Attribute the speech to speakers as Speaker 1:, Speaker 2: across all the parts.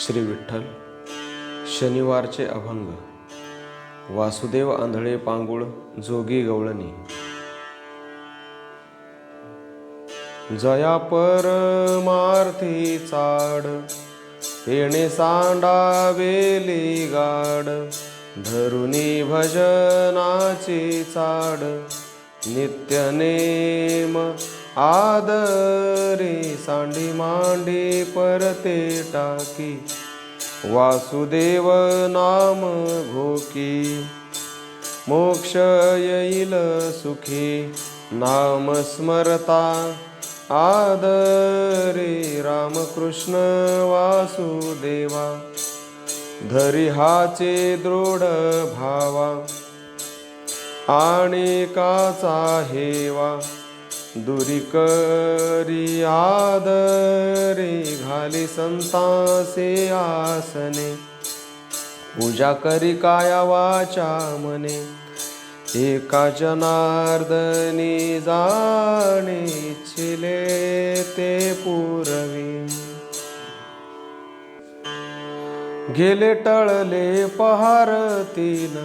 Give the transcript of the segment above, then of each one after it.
Speaker 1: श्री विठ्ठल शनिवारचे अभंग वासुदेव आंधळे पांगुळ जोगी गवळणी। जया परमार्थी चाड येणे सांडावेली गाड धरुनी भजनाची चाड नित्य नेम आदरी सांडी मांडी परते टाकी वासुदेव नाम घोकी मोक्ष येईल सुखी नाम स्मरता आदरी रामकृष्ण वासुदेवा धरी हाचे दृढ भावा आणि काचा हेवा दुरी करी आदरी घाली संतासे आसने पूजा करी काया वाचा मने एका जनार्दनी जाणे इच्छिले ते पुरवी गेले टळले पहार तीन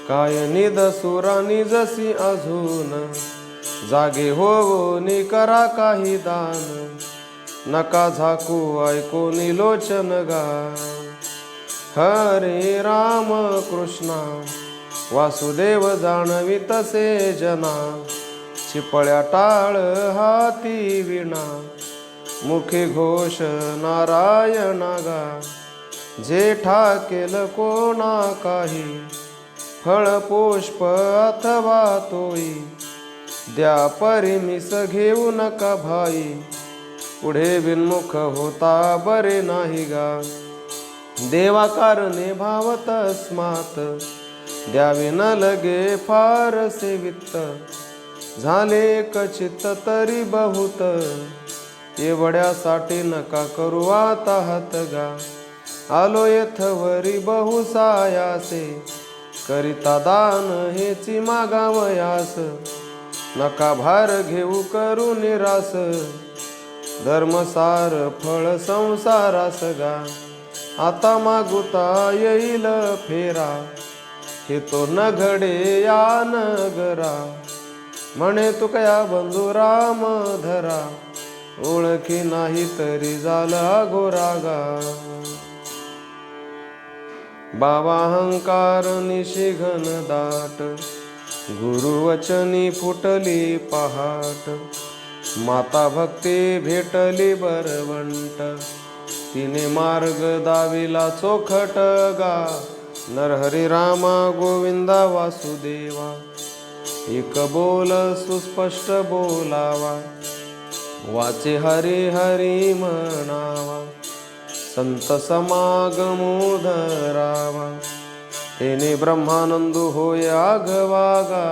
Speaker 1: काय निद सुरानी जसी अजून जागे होवोनी करा काही दान नका झाकू ऐकोनी लोचन गा हरे राम कृष्णा वासुदेव जाणवी तसे जना चिपळ्या टाळ हाती विणा मुखे घोष नारायणा गा जे ठाकेल कोणा काही फळ पुष्प अथवा तोई द्या परिमिस घेऊ नका भाई पुढे बिनमुख होता बरे नाही गा देवा कारणे भाव तस्मात द्यावे न लगे फार सेवित झाले कचित तरी बहुत एवढ्यासाठी नका करू आता हात गा आलो येथवरी बहुसायासे करिता दान हेची मागावयास नका भार घेऊ करू निरास धर्मसार फळ संसारास गा आता मागुता येईल फेरा हे तो न घडे या नगरा म्हणे तुकया बंधू राम धरा ओळखी नाही तरी झाला गोरागा बाबा अहंकार निशिघन दाट गुरुवचनी फुटली पहाट माता भक्ती भेटली बरवंट तिने मार्ग दाविला चोखट गा नरहरी रामा गोविंदा वासुदेवा एक बोल सुस्पष्ट बोलावा वाचे हरी हरी म्हणावा संत समागमो धरावा तेने ब्रह्मानंदू होय आघवागा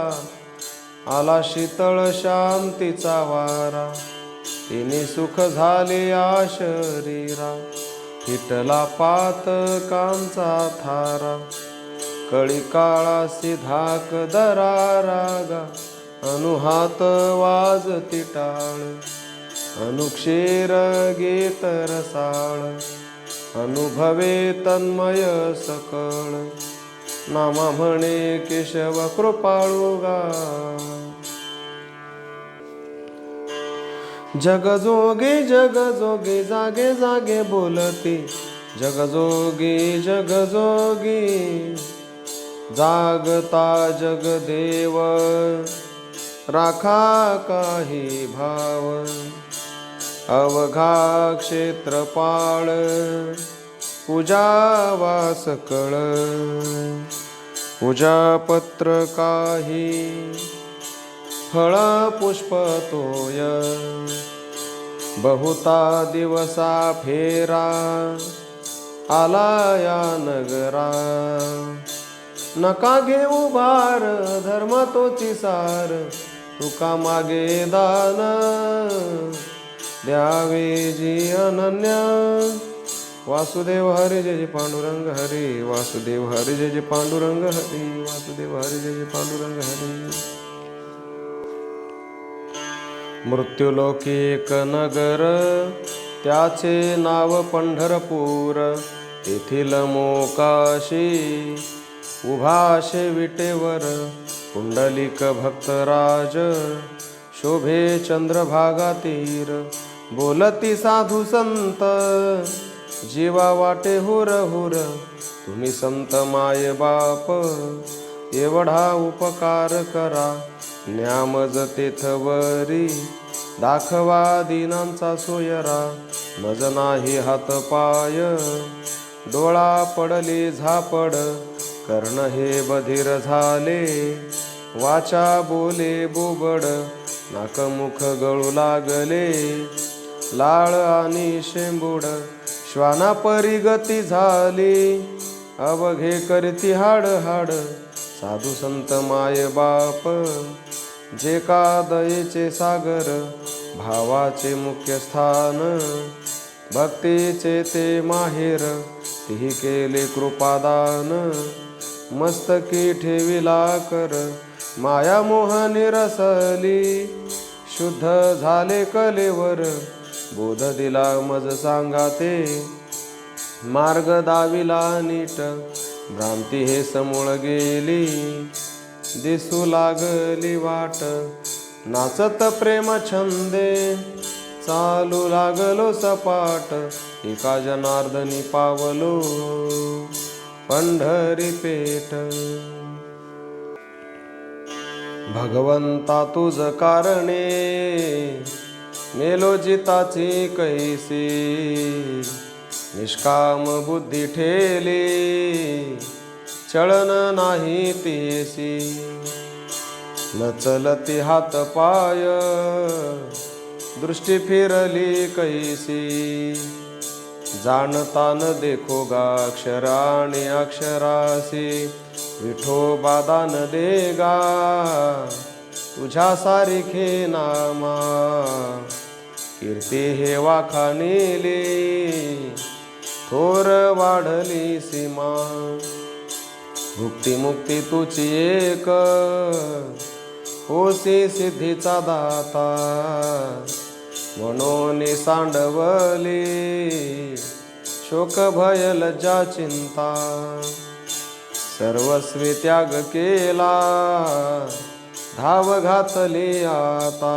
Speaker 1: आला शीतळ शांतीचा वारा तिने सुख झाले आ शरीरा फिटला पातकांचा थारा कळी काळासी धाक दरारागा अनुहात वाजती टाळ अनुक्षीर गीत रसाळ अनुभवे तन्मय सकळ नामा म्हणे केशव कृपाळुगा जग जोगे जागे जागे बोलती जग जोगी जागता जगदेव राखा काही भाव अवघा क्षेत्रपाळ पूजा वास कळ पूजा पत्र काही फळ पुष्प तोय बहुता दिवसा फेरा आला या नगरा नका घेऊ भार धर्म तोची सार तुका मागे दान द्यावे जी अनन्य वासुदेव हरी जय जय पांडुरंग हरी वासुदेव हरी जय जय पांडुरंग हरी वासुदेव हरी जय जय पांडुरंग हरी मृत्युलोकी एक नगर त्याचे नाव पंढरपूर, तेथील मोकाशी उभाशे विटेवर पुंडलिक भक्तराज, शोभे चंद्रभागा तीर, बोलती साधू संत, जीवा वाटे हुर हुर, तुम्ही संत माय बाप, एवढा उपकार करा, न्यामज तेथवरी, दाखवा दीनांचा सोयरा, मज नाही हात पाय, डोळा पडली झापड, कर्ण हे बधीर झाले, वाचा बोले बोबड, नाकमुख गळू लागले, लाळ आणि शेंबूड, श्वाना परी गती झाली, अवघे करती हाड हाड, साधू संत माय बाप, जे का दयेचे सागर, भावाचे मुख्य स्थान, भक्तीचे ते माहेर, तिही केले कृपादान, मस्तकी ठेविला कर, माया मोह निरसली, शुद्ध झाले कलेवर, बोध दिला मज सांगा ते, मार्ग दाविला नीट, भ्रांती हे समूळ गेली, दिसू लागली वाट, नाचत प्रेम छंदे, चालू लागलो सपाट, एका जनार्दनी पावलो, पंढरी पेठ. भगवंता तुझ कारणे, मेलो जिताची कैसी, निष्काम बुद्धी ठेली, चळन नाही तेसी, न चलती हात पाय, दृष्टी फिरली कैसी, जाणता न देखो गाक्षर आणि अक्षरासी, विठोबा दान देगा, तुझ्या सारिखे नामा, कीर्ती हे वाखाणिली, थोर वाढली सीमा, भुक्ती मुक्ती तुझी एक, होसी सिद्धीचा दाता, म्हणून सांडवली, शोक भय लज्जा चिंता, सर्वस्वी त्याग केला, धाव घातली आता,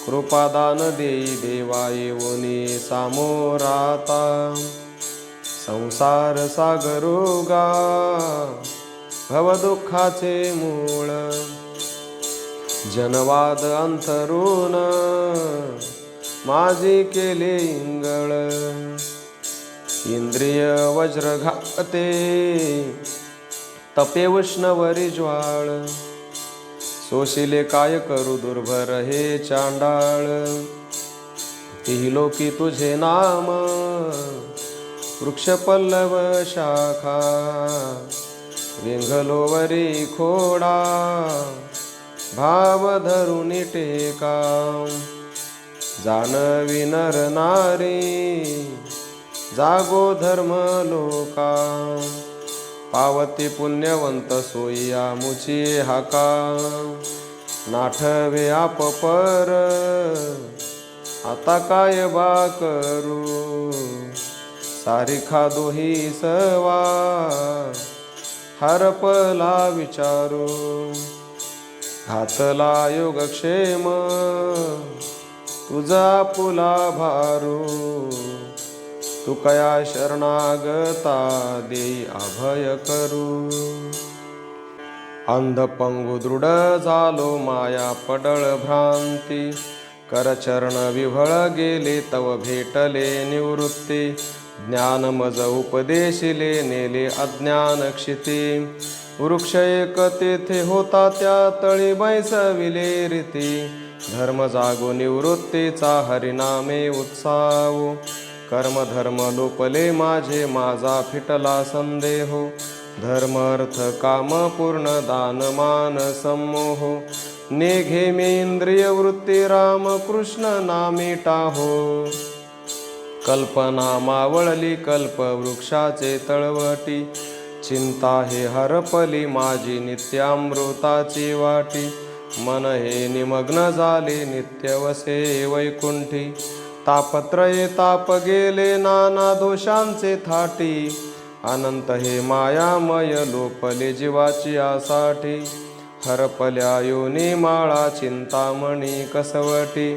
Speaker 1: कृपादान देई देवा येऊनी सामोराता, संसार सागरोगा, भव दुःखाचे मूळ, जनवाद अंतरुण, माझी केले इंगळ, इंद्रिय वज्र घाते, तपे उष्णवरी ज्वाळ, सोशिले काय करू दुर्भर हे चांडाळ, तिही लोकी तुझे नाम, वृक्ष पल्लव शाखा, विंघलो वरी खोडा, भाव धरुनी टेका, जानवी नर नारी, जागो धर्म लोका, पावती पुण्यवंत सोयी मुची हाका, नाठवे आप पर, आता काय बा करू, सारिखा दोही सवा, हरपला विचारू, घातला योगक्षेम, तुझा पुला भारू, तू कया शरणागता, देई अभय करू, अंधपंगु दृढ झालो माया पडळ भ्रांती, करचरण विभळ गेले तव भेटले निवृत्ती, ज्ञान मज उपदेशिले नेले अज्ञान क्षिती, वृक्ष एक तेथे होता त्या तळी बैसविले रीती, धर्म जागो निवृत्तीचा हरिनामे उत्साव, कर्म धर्म लोपले माझे माझा फिटला संदेहो, धर्म अर्थ काम पूर्ण दान मान सम्मोह, नेघे मे इंद्रिय वृत्ती राम कृष्ण नामी टाहो, कल्पना मावळली कल्प वृक्षाचे तळवटी, चिंता हे हरपली माझी नित्यामृताची वाटी, मन हे निमग्न झाले नित्य वसे वैकुंठी, तापत्रये ताप गेले नाना दोषांचे थाटी, अनंत हे मायामय लोपले जीवाची आसाठी, हरपल्या योनी माळा चिंतामणी कसवटी,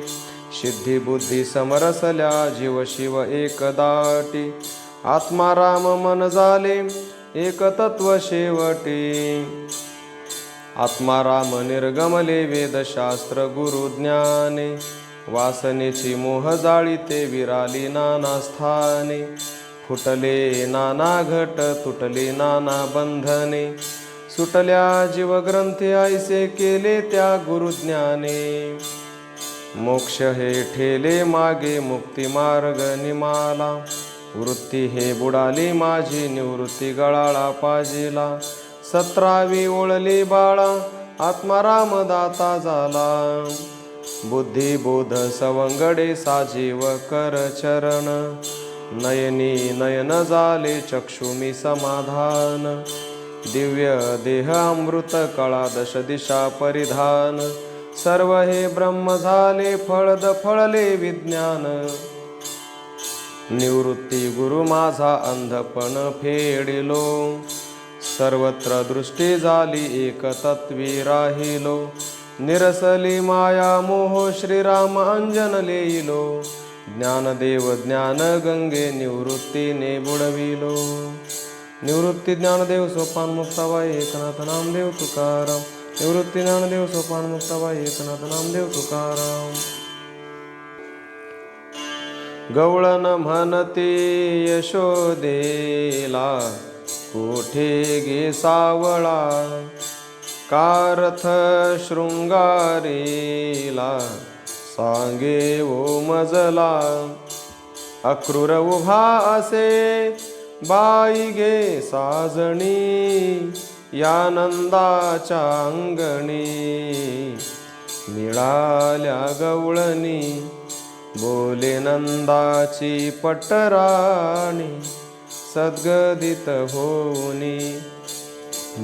Speaker 1: सिद्धी बुद्धी समरसल्या जीव शिव एक दाटी, आत्मा राम मन झाले एक तत्व शेवटी, आत्मा राम निर्गमले वेदशास्त्र गुरु ज्ञाने, वासनेची मोह जाळी ते विराली नाना स्थाने, फुटले नाना घट तुटले नाना बंधने, सुटल्या जीवग्रंथी ऐसे केले त्या गुरुज्ञाने, मोक्ष हे ठेले मागे मुक्ती मार्ग निमाला, वृत्ती हे बुडाली माझी निवृत्ती गळाळा पाजिला, 17वी ओळली बाळा आत्मा राम दाता झाला, बुद्धी बोध सवंगडे साजीव कर चरण, नयनी नयन झाले चक्षुमी समाधान, दिव्य देह अमृत कळा दश दिशा परिधान, सर्व हे ब्रह्म झाले फळद फळले विज्ञान, निवृत्ती गुरु माझा अंधपण फेडिलो, सर्वत्र दृष्टी झाली एक तत्वी राहिलो, निरसली माया मोह श्रीराम अंजन लेईलो, ज्ञानदेव ज्ञान गंगे निवृत्तीने बुडविलो, निवृत्ती ज्ञानदेव सोपान मुक्ताबाई एकनाथ नामदेव तुकाराम, निवृत्ती ज्ञानदेव सोपान मुक्ताबाई एकनाथ नामदेव तुकाराम. गवळण म्हणते यशोदेला कोठे गे सावळा, कारथ शृंगारीला सांगे ओ मजला, अक्रूर उभा असे बाई गे साजणी, या नंदाच्या अंगणी मिळाल्या गवळणी, बोले नंदाची पटराणी सद्गदित होनी,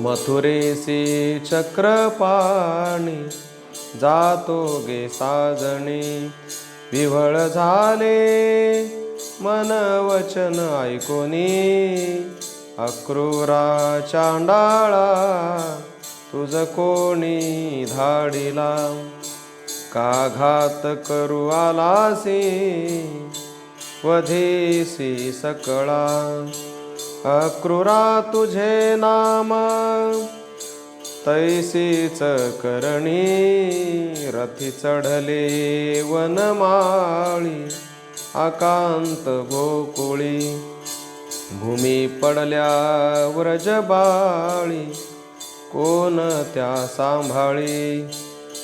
Speaker 1: मथुरेसी चक्रपाणी जातो गे साजणी, विव्हळ झाले मन वचन ऐकोनी, अक्रूरा चांडाळा तुझ कोणी धाडिला, का घात करू आलासी वधेसी सकळा, अक्रूरा तुझे नाम तैसीच करणी, रथी चढले वनमाळी आकांत गोकुळी, भूमी पडल्या व्रजबाळी कोण त्या सांभाळी,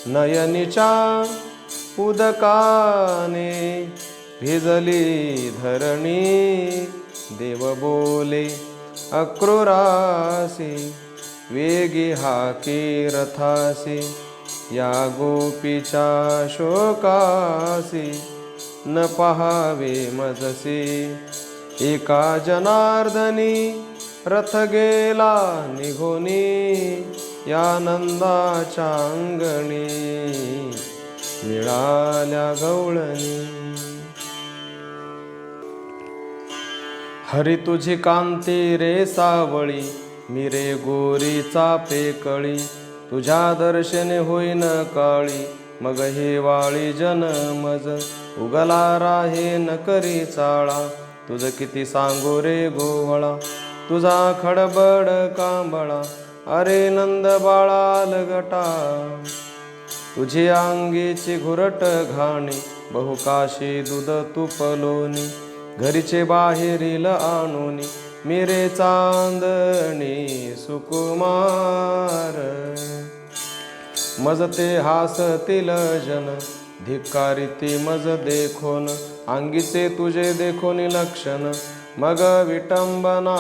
Speaker 1: नयनीच्या उदकाने भिजली धरणी, देव बोले अक्रूरासी वेगी हाकी रथासी, या गोपीच्या शोकासी न पहावे मजसी, एका जनार्दनी रथ गेला निघोनी, या नंदाच्या अंगणी मिळाल्या गवळणी. हरी तुझी कांती रे सावळी, मिरे गोरी चापे कळी, तुझ्या दर्शने होईन काळी, मग हे वाळी जनमज, उगला राहे न करी चाळा, तुझ किती सांगो रे गोवळा, तुझा खडबड कांबळा, अरे नंद बाळा लगटा, तुझी अंगीची घुरट घाणी, बहुकाशी दूध तुपलोनी, घरीचे बाहेरील आणूनी, मिरे चांदणी सुकुमार, मज ते हासतील जन, धिक्कारिती मज देखोन, अंगीचे तुझे देखोनी लक्षण, मग विटंबना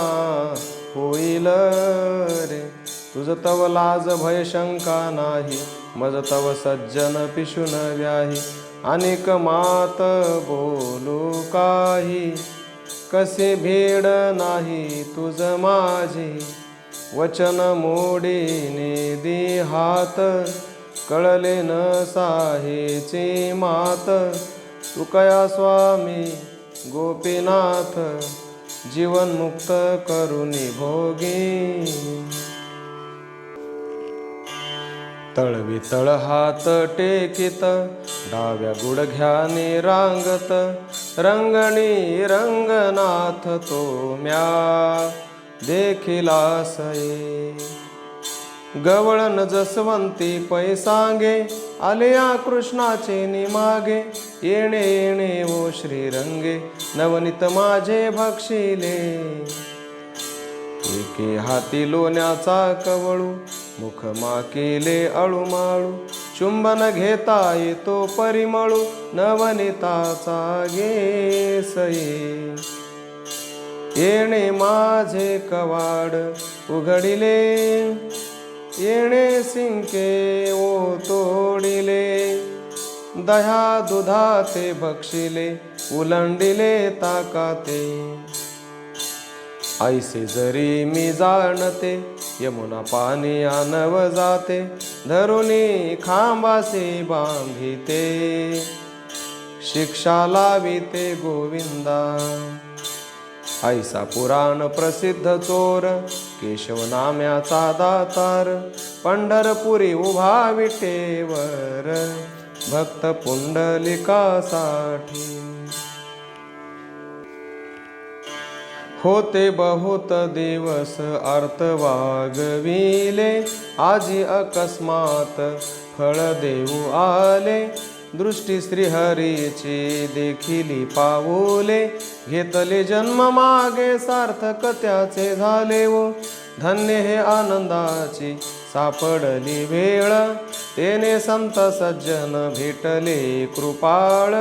Speaker 1: होईल रे, तुझ तव लाज भय शंका नाही, मज तव सज्जन पिशुन व्याही, अनेक मात बोलू काही, कसे भेड नाही तुझ माझी, वचन मोडीने दे हात, कळले न साहेचे मात, तुकया स्वामी गोपीनाथ जीवन मुक्त करुणी भोगी. तळवी तळ हात टेकित डाव्या गुडघ्याने रांगत रंगणी रंगनाथ तो म्या देखिला सये. गवळण जसवंती पै सांगे आलिया कृष्णाचे निमागे. येणे येणे ओ श्रीरंगे नवनीत माझे भक्षिले. एके हाती लोण्याचा कवळू मुख माकेले अळूमाळू. चुंबन घेता येतो परिमळू नवनीताचा घेसये. येणे माझे कवाड उघडिले येणे सिंके ओ तोडिले. दह्या दुधाते भक्षिले उलंडिले ताकाते. ऐसे जरी मी जाणते यमुना पाणी आनव जाते. धरुनी खांबासे बांधिते शिक्षा लाविते गोविंदा. ऐसा पुराण प्रसिद्ध चोर केशव नाम्याचा दातार. पंढरपुरी उभा विटेवर भक्त पुंडलिकासाठी. होते बहुत दिवस अर्थ वागविले. आजी अकस्मात फळ देऊ आले. दृष्टी श्रीहरीची देखिली पाऊले. घेतले जन्म मागे सार्थक त्याचे झाले व. धन्य हे आनंदाची सापडली वेळ. तेने संत सज्जन भेटले कृपाळ.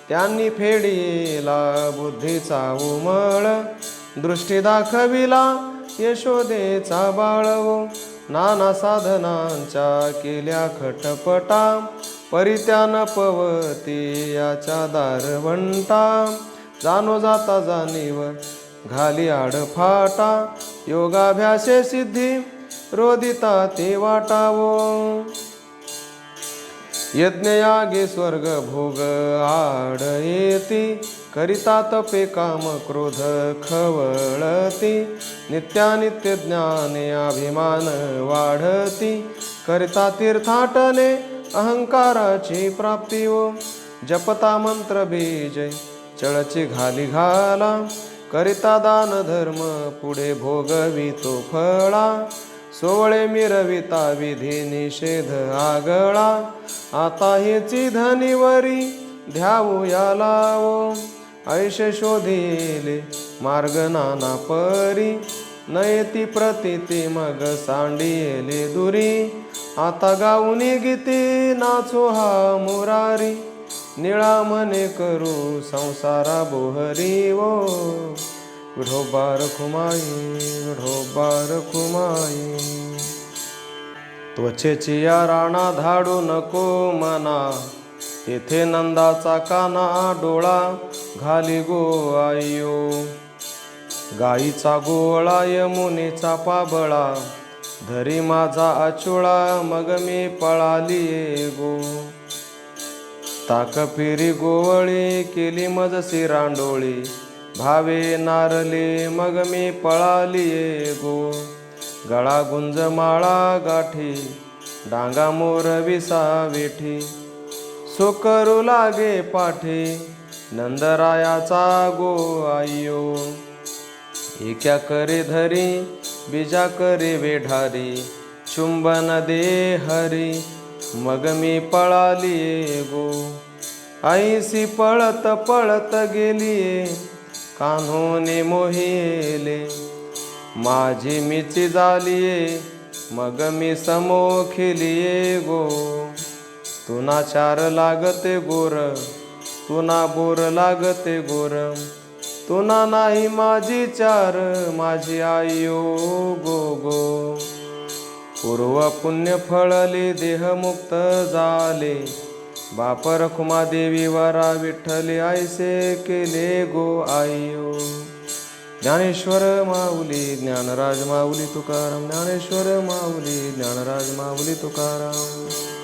Speaker 1: त्यांनी फेडिला बुद्धीचा उमळ. दृष्टी दाखविला यशोदेचा बाळवो. नाना साधनांच्या केल्या खटपटा. परित्यान पवती याच्या दारवंटा. जाणो जाता जाणीव घाली आडफाटा. योगाभ्यासे सिद्धी रोदिता ते वाटावो. यज्ञयागे स्वर्ग भोग आड येती. करिता तपे काम क्रोध खवळती. नित्यानित्य ज्ञाने अभिमान वाढती. करिता तीर्थाटने अहंकाराची प्राप्ती व. जपता मंत्र बीज चळची घाली घाला. करिता दान धर्म पुढे भोगवितो फळा. सोवळे मिरविता विधी निषेध आगळा. आता हेची धनिवरी ध्यावू या लावो. ऐशे शोधिले मार्ग नाना परी. नयती प्रतीती मग सांडिले दुरी. आता गाऊनी गीती नाचो हा मुरारी. निळा मने करू संसारा बोहरी वो. विठोबा रखुमाई विठोबा रखुमाई. त्वचेची या राणा धाडू नको मना. तेथे नंदाचा काना डोळा घाली गो आयो. गाईचा गोळा यमुनेचा पाबळा. धरी माझा अचुळा मग मी पळाली गो. ताक फिरी गोवळी केली मजसी रांडोळी. भावे नारले मग मी पळाली गो. गळा गुंज माळा गाठी डांगा मोर विसा वेठी. सो करू लागे पाठी नंदरायाचा गो आयो. एका करे धरी बीजा करे वेढारी. चुंबन दे हरी मग मी पळाली गो. आईसी पळत पळत गेली कान्होने मोहिले. माझी मिची झालीये मग मी समोखिलिये गो. तुना चार लागते गोर तुना बोर लागते गोर. तुना नाही माझी चार माझी आयो गो गो. पूर्व पुण्य फळले देह मुक्त झाले. बाप रखुमा देवी वरा विठ्ठले ऐसे केले गो आयो. ज्ञानेश्वर माऊली ज्ञानराज माऊली तुकाराम. ज्ञानेश्वर माऊली ज्ञानराज माऊली तुकाराम.